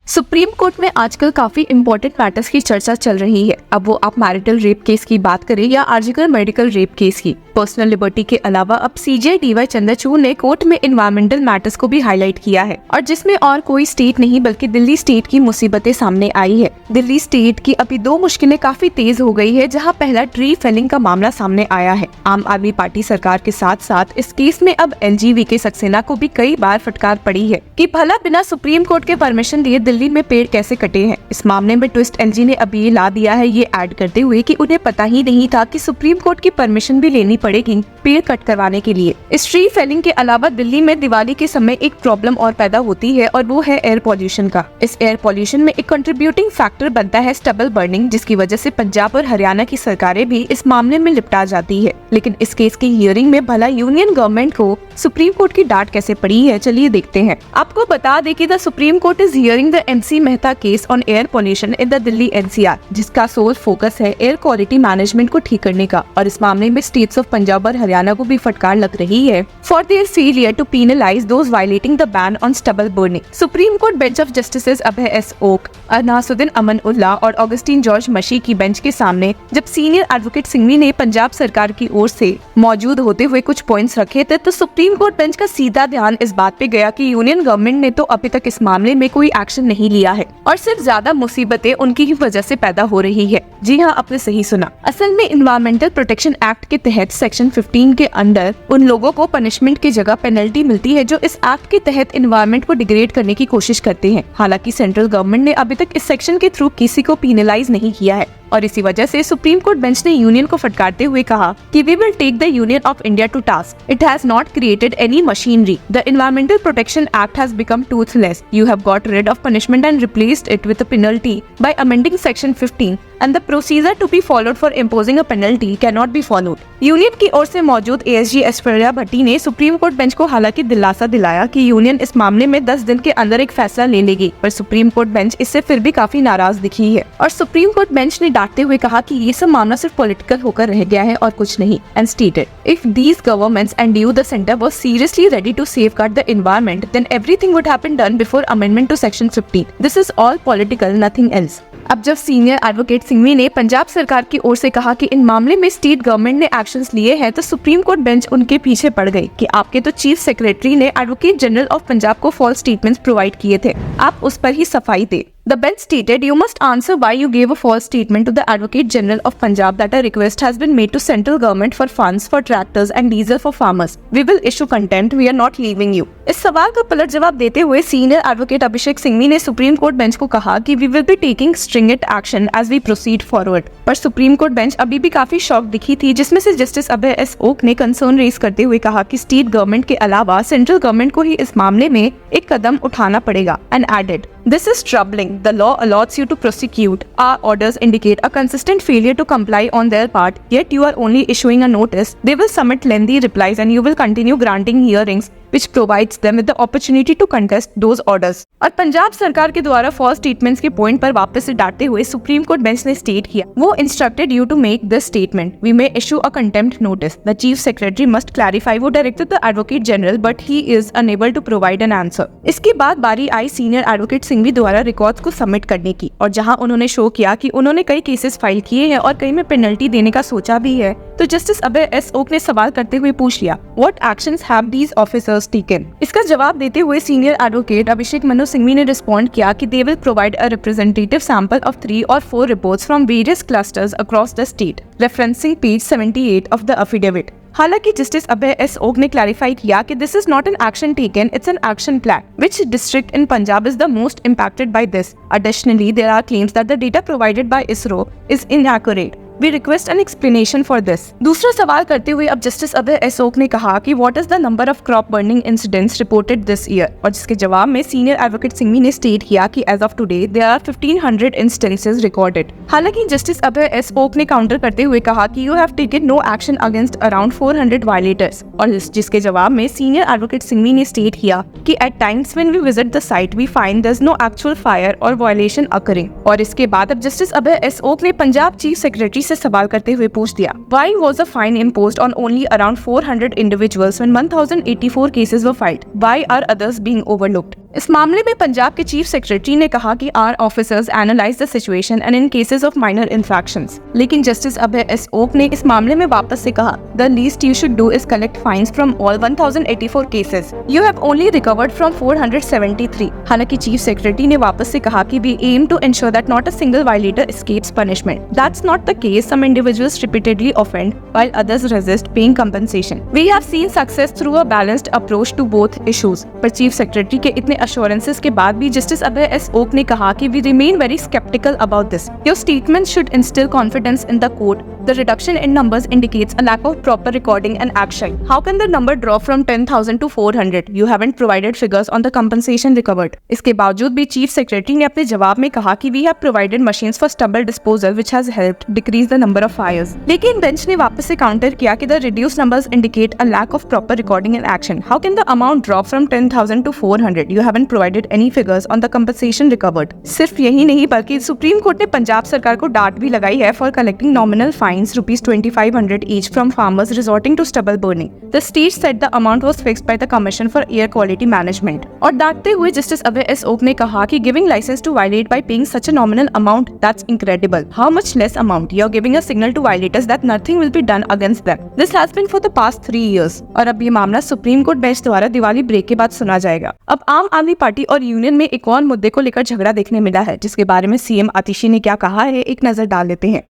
Supreme court में आजकल काफी इंपॉर्टेंट मैटर्स की चर्चा चल रही है। अब वो आप मैरिटल रेप केस की बात करें या आर्जिकल मेडिकल रेप केस की। पर्सनल लिबर्टी के अलावा अब सीजे डीवाई चंद्रचूड़ ने कोर्ट में इन्वायरमेंटल मैटर्स को भी हाईलाइट किया है, और जिसमें और कोई स्टेट नहीं बल्कि दिल्ली स्टेट की मुसीबतें सामने आई है। दिल्ली स्टेट की अभी दो मुश्किलें काफी तेज हो गई है, जहाँ पहला ट्री फेलिंग का मामला सामने आया है। आम आदमी पार्टी सरकार के साथ साथ इस केस में अब एलजीवी के सक्सेना को भी कई बार फटकार पड़ी है कि भला बिना सुप्रीम कोर्ट के परमिशन दिए दिल्ली में पेड़ कैसे कटे हैं। इस मामले में ट्विस्ट एलजी ने अभी ये ला दिया है, ये ऐड करते हुए कि उन्हें पता ही नहीं था कि सुप्रीम कोर्ट की परमिशन भी लेनी पड़ेगी पेड़ कट करवाने के लिए। इस ट्री फेलिंग के अलावा दिल्ली में दिवाली के समय एक प्रॉब्लम और पैदा होती है, और वो है एयर पॉल्यूशन का। इस एयर पॉल्यूशन में एक कंट्रीब्यूटिंग फैक्टर बनता है स्टबल बर्निंग, जिसकी वजह से पंजाब और हरियाणा की सरकारें भी इस मामले में लिपटा जाती है। लेकिन इस केस की हियरिंग में भला यूनियन गवर्नमेंट को सुप्रीम कोर्ट की डांट कैसे पड़ी है, चलिए देखते हैं। आपको बता दें कि the supreme court is hearing the MC Mehta case on air pollution in the Delhi NCR, जिसका सोल फोकस है एयर क्वालिटी मैनेजमेंट को ठीक करने का। और इस मामले में स्टेट्स ऑफ पंजाब और हरियाणा को भी फटकार लग रही है for their failure to penalize those violating the ban on stubble burning. Supreme court bench of justices Abhay S Oka, Nasuddin Amanullah और ऑगस्टीन जॉर्ज मशी की बेंच के सामने जब सीनियर एडवोकेट सिंघवी ने पंजाब सरकार की ओर से मौजूद होते हुए कुछ पॉइंट्स रखे थे, तो सुप्रीम कोर्ट बेंच का सीधा ध्यान इस बात पे गया कि यूनियन गवर्नमेंट ने तो अभी तक इस मामले में कोई एक्शन नहीं लिया है, और सिर्फ ज्यादा मुसीबतें उनकी ही वजह से पैदा हो रही है। जी हाँ, आपने सही सुना। असल में इन्वायरमेंटल प्रोटेक्शन एक्ट के तहत सेक्शन 15 के अंडर उन लोगों को पनिशमेंट की जगह पेनल्टी मिलती है जो इस एक्ट के तहत इन्वायरमेंट को डिग्रेड करने की कोशिश करते हैं। हालांकि सेंट्रल गवर्नमेंट ने अभी तक इस सेक्शन के थ्रू किसी को पेनलाइज नहीं किया है, और इसी वजह से सुप्रीम कोर्ट बेंच ने यूनियन को फटकारते हुए कहा कि we will take the Union of India to task. It has not created any machinery. The Environmental Protection Act has become toothless. You have got rid of punishment and replaced it with a penalty by amending section 15 and the procedure to be followed for imposing a penalty cannot be followed। Union की ओर से मौजूद ASG Aishwarya भट्टी ने supreme court bench को हालांकि दिलासा दिलाया कि union इस मामले में 10 दिन के अंदर एक फैसला ले लेगी, पर सुप्रीम कोर्ट बेंच इससे फिर भी काफी नाराज दिखी है। और सुप्रीम कोर्ट बेंच ने डांटते हुए कहा कि ये सब मामला सिर्फ पॉलिटिकल होकर रह गया है और कुछ नहीं, and stated if these governments and you the centre was seriously ready to safeguard the environment then everything would have been done before amendment to section 15। This is all political, nothing else. अब जब senior advocate Singhvi ने पंजाब सरकार की ओर से कहा कि इन मामले में स्टेट गवर्नमेंट ने एक्शंस लिए हैं, तो सुप्रीम कोर्ट बेंच उनके पीछे पड़ गई कि आपके तो चीफ सेक्रेटरी ने एडवोकेट जनरल ऑफ पंजाब को फॉल्स स्टेटमेंट्स प्रोवाइड किए थे, आप उस पर ही सफाई दे। The bench stated, you must answer why you gave a false statement to the Advocate General of Punjab that a request has been made to central government for funds for tractors and diesel for farmers. We will issue contempt. We are not leaving you. इस सवाल का पलट जवाब देते हुए senior advocate अभिषेक सिंघवी ने supreme court bench को कहा कि we will be taking stringent action as we proceed forward। पर सुप्रीम कोर्ट बेंच अभी भी काफी शॉक दिखी थी, जिसमें से जस्टिस अभय S ओक ने कंसर्न रेज करते हुए कहा कि स्टेट गवर्नमेंट के अलावा सेंट्रल गवर्नमेंट को ही इस मामले में एक कदम उठाना पड़ेगा, and added, this is troubling. The law allows you to prosecute. Our orders indicate a consistent failure to comply on their part, yet you are only issuing a notice. They will submit lengthy replies and you will continue granting hearings which provides them with the opportunity to contest those orders। और पंजाब सरकार के द्वारा false statements के point पर वापस से डांटते हुए सुप्रीम कोर्ट बेंच ने स्टेट किया, वो instructed you to make this statement, we may issue a contempt notice, the chief secretary must clarify. वो directed the advocate general but he is unable to provide an answer. इसके बाद बारी I senior advocate Singhvi द्वारा records को submit करने की, और जहां उन्होंने शो किया कि उन्होंने कई केसेस फाइल किए हैं और कई में पेनल्टी देने का सोचा भी है, तो जस्टिस अभय S ओक ने सवाल करते हुए पूछ लिया, what actions have these officers taken. इसका जवाब देते हुए सीनियर एडवोकेट अभिषेक मनु सिंघवी ने रिस्पॉन्ड किया कि they will provide a representative sample of 3 or 4 reports from various clusters across the state, referencing page 78 of the affidavit. हालांकि जस्टिस अभय S ओक ने clarify किया कि this is not an action taken, it's an action plan. Which district in Punjab is the most impacted by this? Additionally, there are claims that the data provided by ISRO is inaccurate. We request an explanation for this। दूसरा सवाल करते हुए अब justice अभय S okay ने कहा कि what is the number of crop burning incidents reported this year, और जिसके जवाब में सीनियर एडवोकेट सिंघवी ने स्टेट किया कि as of today there are 1500 instances recorded। हालांकि जस्टिस अभय S ओक ने काउंटर करते हुए कहा कि you have taken no action against around 400 violators, और जिसके जवाब में सीनियर एडवोकेट सिंघवी ने स्टेट किया कि at times when we visit the site we find there's no actual fire or violation occurring। और इसके बाद अब जस्टिस अभय S ओक ने पंजाब चीफ सेक्रेटरी से सवाल करते हुए पूछ दिया, why was a fine imposed on only around 400 individuals when 1084 cases were filed? Why are others being overlooked? इस मामले में पंजाब के चीफ सेक्रेटरी ने कहा कि our officers analyse the situation and in cases of minor infections. लेकिन justice Abhay S Oka ने इस मामले में वापस से कहा, the least you should do is collect fines from all 1084 cases. You have only recovered from 473। हालांकि चीफ सेक्रेटरी ने वापस से कहा कि we aim to ensure that not a single violator escapes punishment. That's not the case. Some individuals repeatedly offend while others resist paying compensation. We have seen success through a balanced approach to both issues. पर chief secretary के इतने assurances के बाद भी justice Abhay S Oka ने कहा कि we remain very skeptical about this. Your statement should instill confidence in the court. The reduction in numbers indicates a lack of proper recording and action. How can the number drop from 10,000 to 400? You haven't provided figures on the compensation recovered. इसके बावजूद भी chief secretary ने अपने जवाब में कहा कि we have provided machines for stubble disposal which has helped decrease the number of fires. लेकिन बेंच ने वापस से काउंटर किया कि the reduced numbers indicate a lack of proper recording and action. How can the amount drop from 10,000 to 400? You haven't provided any figures on the compensation recovered. सिर्फ यही नहीं बल्कि सुप्रीम कोर्ट ने पंजाब सरकार को डांट भी लगाई है for collecting nominal fines ₹2500 each from farmers resorting to stubble burning. The state said the amount was fixed by the Commission for Air Quality Management. और डांटते हुए जस्टिस अभय एस ओक ने कहा कि giving license to violate by paying such a nominal amount, that's incredible. How much less amount? You're giving a signal to violators that nothing will be done against them. This has been for the past 3 years. और अब ये मामला supreme court bench द्वारा Diwali break के बाद सुना जाएगा। अब आम आदमी पार्टी और यूनियन में एक और मुद्दे को लेकर झगड़ा देखने मिला है, जिसके बारे में सीएम आतिशी ने क्या कहा है, एक नजर डाल लेते हैं।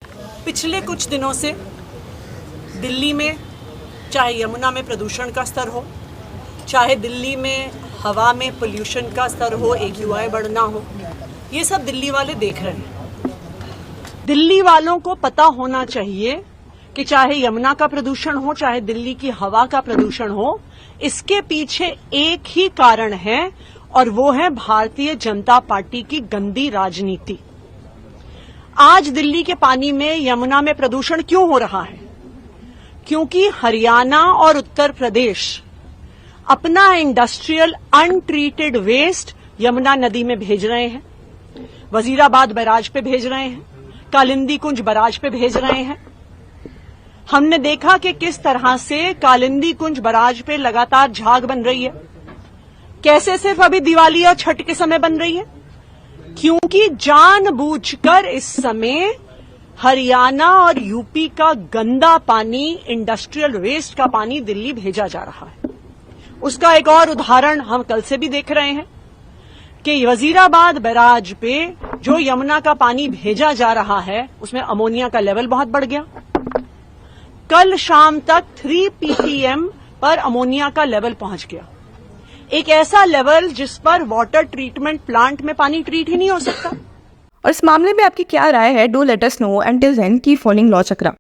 पिछले कुछ दिनों से दिल्ली में चाहे यमुना में प्रदूषण का स्तर हो, चाहे दिल्ली में हवा में पोल्यूशन का स्तर हो, AQI बढ़ना हो, ये सब दिल्ली वाले देख रहे हैं। दिल्ली वालों को पता होना चाहिए कि चाहे यमुना का प्रदूषण हो, चाहे दिल्ली की हवा का प्रदूषण हो, इसके पीछे एक ही कारण है और वो है भारतीय जनता पार्टी की गंदी राजनीति। आज दिल्ली के पानी में, यमुना में प्रदूषण क्यों हो रहा है? क्योंकि हरियाणा और उत्तर प्रदेश अपना इंडस्ट्रियल अनट्रीटेड वेस्ट यमुना नदी में भेज रहे हैं, वजीराबाद बैराज पे भेज रहे हैं, कालिंदी कुंज बैराज पे भेज रहे हैं। हमने देखा कि किस तरह से कालिंदी कुंज बैराज पे लगातार झाग बन रही है, कैसे सिर्फ अभी दिवाली और छठ के समय बन रही है, क्योंकि जानबूझकर इस समय हरियाणा और यूपी का गंदा पानी, इंडस्ट्रियल वेस्ट का पानी दिल्ली भेजा जा रहा है। उसका एक और उदाहरण हम कल से भी देख रहे हैं कि वजीराबाद बैराज पे जो यमुना का पानी भेजा जा रहा है, उसमें अमोनिया का लेवल बहुत बढ़ गया। कल शाम तक 3 ppm पर अमोनिया का लेवल पहुंच गया, एक ऐसा लेवल जिस पर वाटर ट्रीटमेंट प्लांट में पानी ट्रीट ही नहीं हो सकता। और इस मामले में आपकी क्या राय है? Do let us know and till then keep following Law chakra.